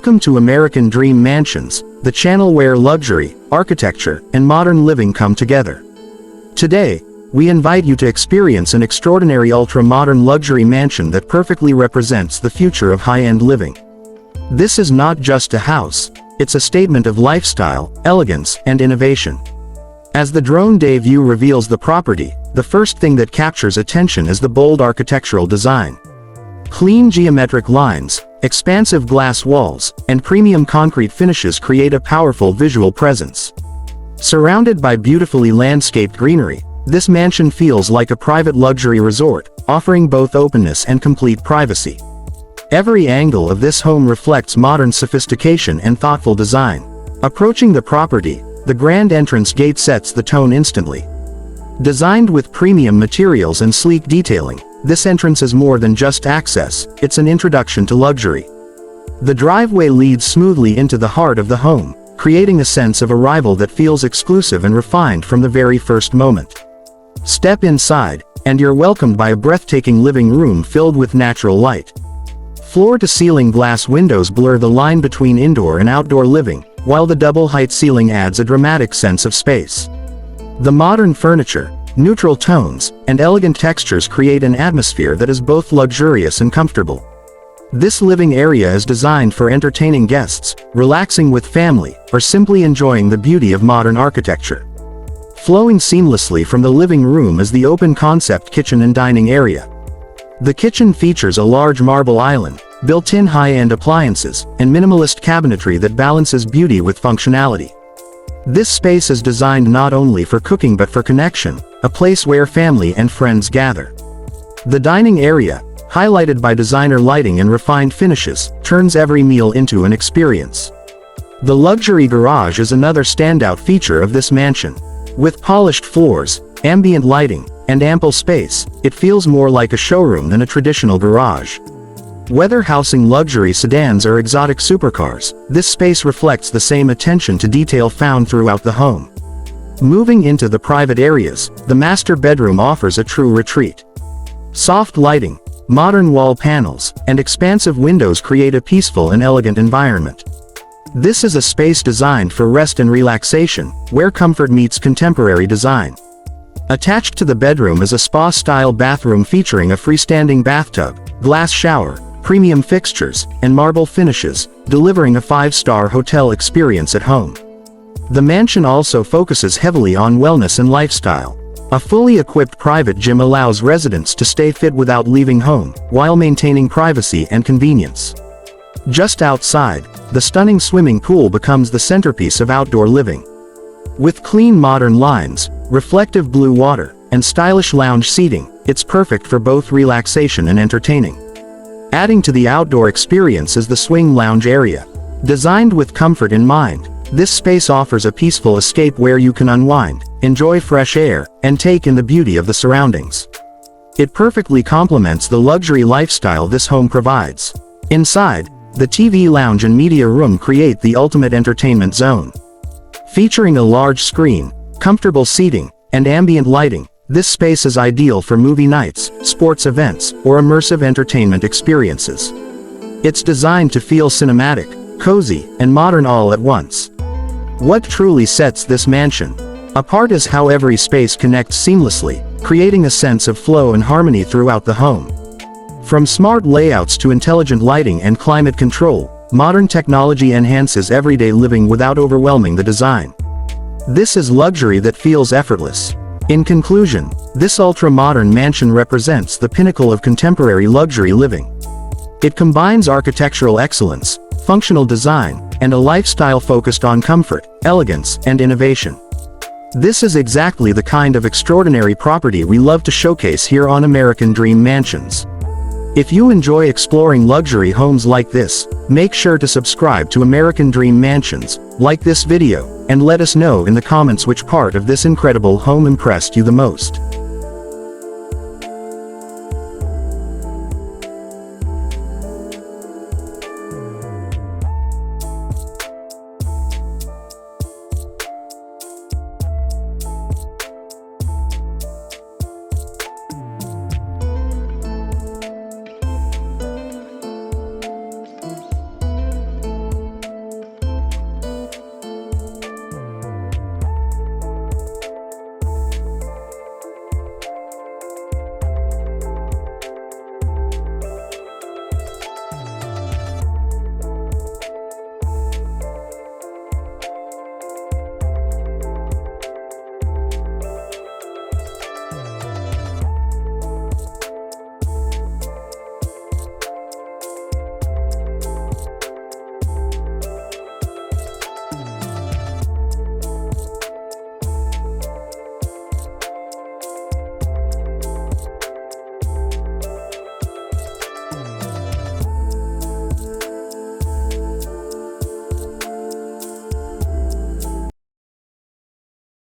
Welcome to American Dream Mansions, the channel where luxury, architecture, and modern living come together. Today, we invite you to experience an extraordinary ultra-modern luxury mansion that perfectly represents the future of high-end living. This is not just a house, it's a statement of lifestyle, elegance, and innovation. As the drone day view reveals the property, the first thing that captures attention is the bold architectural design. Clean geometric lines, expansive glass walls, and premium concrete finishes create a powerful visual presence. Surrounded by beautifully landscaped greenery, this mansion feels like a private luxury resort, offering both openness and complete privacy. Every angle of this home reflects modern sophistication and thoughtful design. Approaching the property, the grand entrance gate sets the tone instantly. Designed with premium materials and sleek detailing, this entrance is more than just access, it's an introduction to luxury. The driveway leads smoothly into the heart of the home, creating a sense of arrival that feels exclusive and refined from the very first moment. Step inside, and you're welcomed by a breathtaking living room filled with natural light. Floor-to-ceiling glass windows blur the line between indoor and outdoor living, while the double-height ceiling adds a dramatic sense of space. The modern furniture, neutral tones, and elegant textures create an atmosphere that is both luxurious and comfortable. This living area is designed for entertaining guests, relaxing with family, or simply enjoying the beauty of modern architecture. Flowing seamlessly from the living room is the open-concept kitchen and dining area. The kitchen features a large marble island, built-in high-end appliances, and minimalist cabinetry that balances beauty with functionality. This space is designed not only for cooking but for connection, a place where family and friends gather. The dining area, highlighted by designer lighting and refined finishes, turns every meal into an experience. The luxury garage is another standout feature of this mansion. With polished floors, ambient lighting, and ample space, it feels more like a showroom than a traditional garage. Whether housing luxury sedans or exotic supercars, this space reflects the same attention to detail found throughout the home. Moving into the private areas, the master bedroom offers a true retreat. Soft lighting, modern wall panels, and expansive windows create a peaceful and elegant environment. This is a space designed for rest and relaxation, where comfort meets contemporary design. Attached to the bedroom is a spa-style bathroom featuring a freestanding bathtub, glass shower, premium fixtures, and marble finishes, delivering a 5-star hotel experience at home. The mansion also focuses heavily on wellness and lifestyle. A fully equipped private gym allows residents to stay fit without leaving home, while maintaining privacy and convenience. Just outside, the stunning swimming pool becomes the centerpiece of outdoor living. With clean modern lines, reflective blue water, and stylish lounge seating, it's perfect for both relaxation and entertaining. Adding to the outdoor experience is the swing lounge area. Designed with comfort in mind, this space offers a peaceful escape where you can unwind, enjoy fresh air, and take in the beauty of the surroundings. It perfectly complements the luxury lifestyle this home provides. Inside, the TV lounge and media room create the ultimate entertainment zone. Featuring a large screen, comfortable seating, and ambient lighting, this space is ideal for movie nights, sports events, or immersive entertainment experiences. It's designed to feel cinematic, cozy, and modern all at once. What truly sets this mansion apart is how every space connects seamlessly, creating a sense of flow and harmony throughout the home. From smart layouts to intelligent lighting and climate control, modern technology enhances everyday living without overwhelming the design. This is luxury that feels effortless. In conclusion, this ultra-modern mansion represents the pinnacle of contemporary luxury living. It combines architectural excellence, functional design, and a lifestyle focused on comfort, elegance, and innovation. This is exactly the kind of extraordinary property we love to showcase here on American Dream Mansions. If you enjoy exploring luxury homes like this, make sure to subscribe to American Dream Mansions, like this video, and let us know in the comments which part of this incredible home impressed you the most.